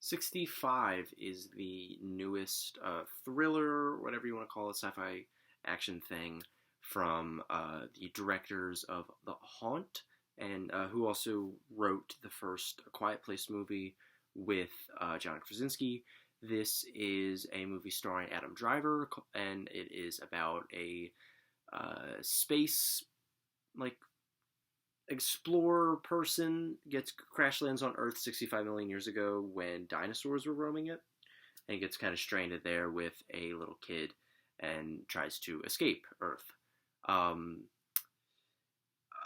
65 is the newest thriller, whatever you want to call it, sci-fi action thing from the directors of The Haunt, and who also wrote the first A Quiet Place movie with John Krasinski. This is a movie starring Adam Driver, and it is about a space like explorer person gets crash lands on Earth 65 million years ago when dinosaurs were roaming it, and gets kind of stranded there with a little kid and tries to escape Earth. Um,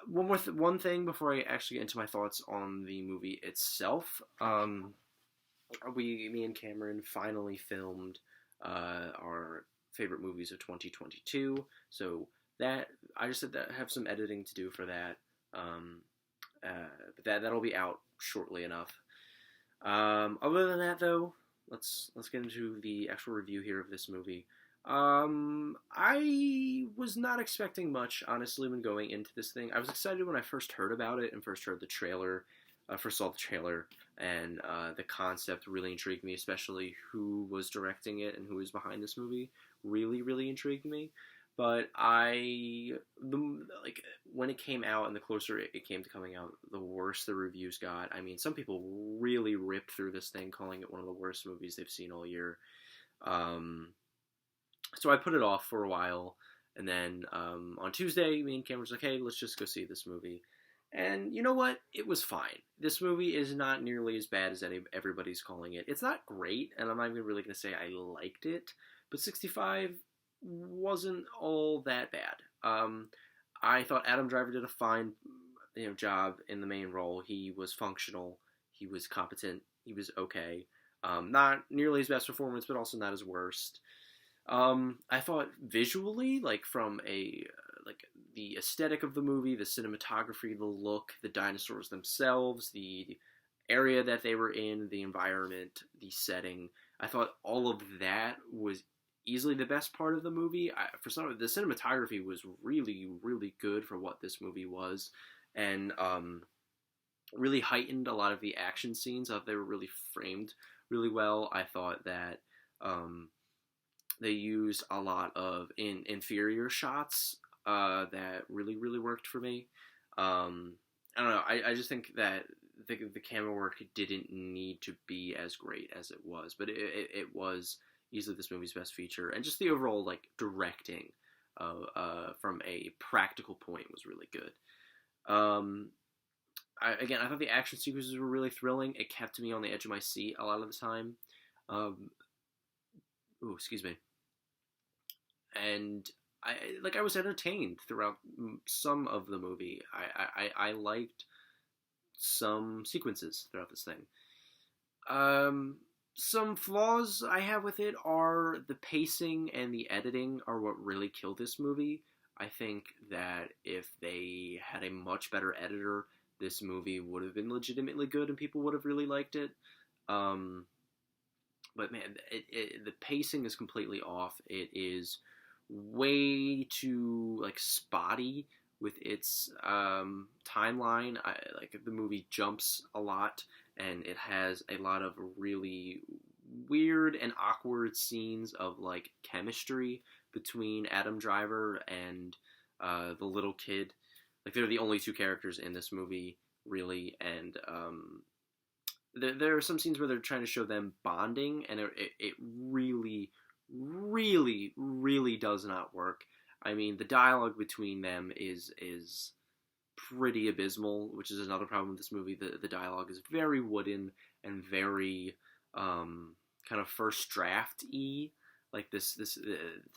one thing before I actually get into my thoughts on the movie itself. Me and Cameron finally filmed our favorite movies of 2022. So that I just said that I have some editing to do for that. Um, but that'll be out shortly enough. Other than that, though, let's get into the actual review here of this movie. I was not expecting much, honestly, when going into this thing. I was excited when I first heard about it and first heard the trailer. First saw the trailer, and the concept really intrigued me, especially who was directing it and who was behind this movie. Really, really intrigued me. But when it came out and the closer it came to coming out, the worse the reviews got. I mean, some people really ripped through this thing, calling it one of the worst movies they've seen all year. So I put it off for a while, and then on Tuesday, me and Cameron was like, "Hey, let's just go see this movie." And you know what? It was fine. This movie is not nearly as bad as everybody's calling it. It's not great, and I'm not even really going to say I liked it, but 65 wasn't all that bad. I thought Adam Driver did a fine job in the main role. He was functional. He was competent. He was okay. Not nearly his best performance, but also not his worst. I thought visually, like from the aesthetic of the movie, the cinematography, the look, the dinosaurs themselves, the area that they were in, the environment, the setting, I thought all of that was easily the best part of the movie. The cinematography was really, really good for what this movie was, and really heightened a lot of the action scenes. I thought they were really framed really well. I thought that they used a lot of inferior shots that really, really worked for me. I don't know. I just think that the camera work didn't need to be as great as it was, but it was easily this movie's best feature, and just the overall directing from a practical point was really good. I thought the action sequences were really thrilling. It kept me on the edge of my seat a lot of the time. Excuse me. And I was entertained throughout some of the movie. I liked some sequences throughout this thing. Some flaws I have with it are the pacing and the editing are what really killed this movie. I think that if they had a much better editor, this movie would have been legitimately good and people would have really liked it. But man, the pacing is completely off. It is way too spotty with its timeline. The movie jumps a lot, and it has a lot of really weird and awkward scenes of chemistry between Adam Driver and the little kid. They're the only two characters in this movie, really, and there are some scenes where they're trying to show them bonding, and it really, really, really does not work. I mean, the dialogue between them is pretty abysmal, which is another problem with this movie. The dialogue is very wooden and very kind of first draft-y. The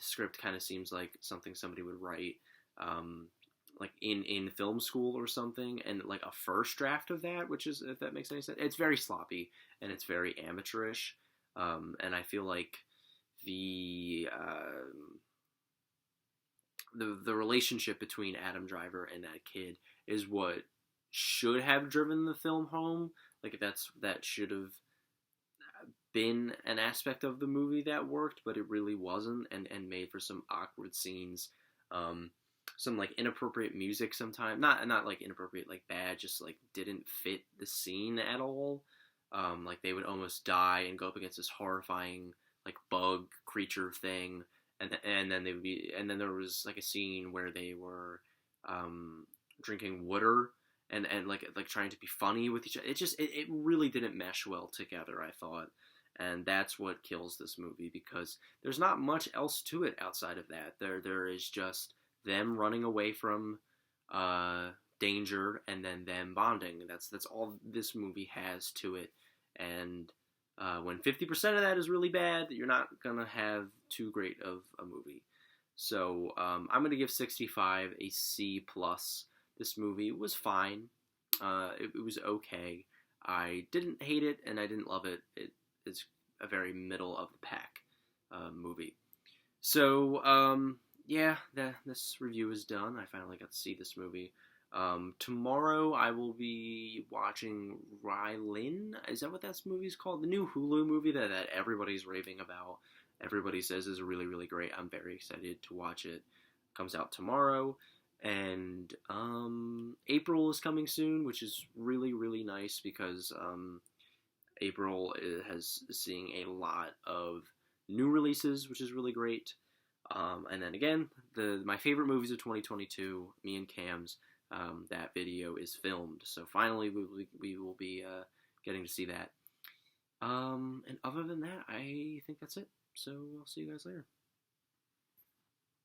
script kind of seems like something somebody would write in film school or something, and a first draft of that, which is, if that makes any sense, it's very sloppy and it's very amateurish, and I feel like the relationship between Adam Driver and that kid is what should have driven the film home. That should have been an aspect of the movie that worked, but it really wasn't, and made for some awkward scenes. Some inappropriate music sometimes, not inappropriate bad, just didn't fit the scene at all. Like they would almost die and go up against this horrifying like bug creature thing, and then they would be, and then there was like a scene where they were drinking water and like trying to be funny with each other. It really didn't mesh well together, I thought. And that's what kills this movie, because there's not much else to it outside of that. There is just them running away from danger, and then them bonding. That's all this movie has to it. And when 50% of that is really bad, you're not gonna have too great of a movie. So I'm gonna give 65 a C plus. This movie was fine. It was okay. I didn't hate it and I didn't love it. It's a very middle of the pack movie. So yeah, this review is done. I finally got to see this movie. Tomorrow I will be watching Rylin. Is that what that movie's called? The new Hulu movie that everybody's raving about. Everybody says is really, really great. I'm very excited to watch it. Comes out tomorrow. And April is coming soon, which is really, really nice, because April has seeing a lot of new releases, which is really great. And then again, my favorite movies of 2022, me and Cam's, that video is filmed. So finally, we will be getting to see that. And other than that, I think that's it. So I'll see you guys later.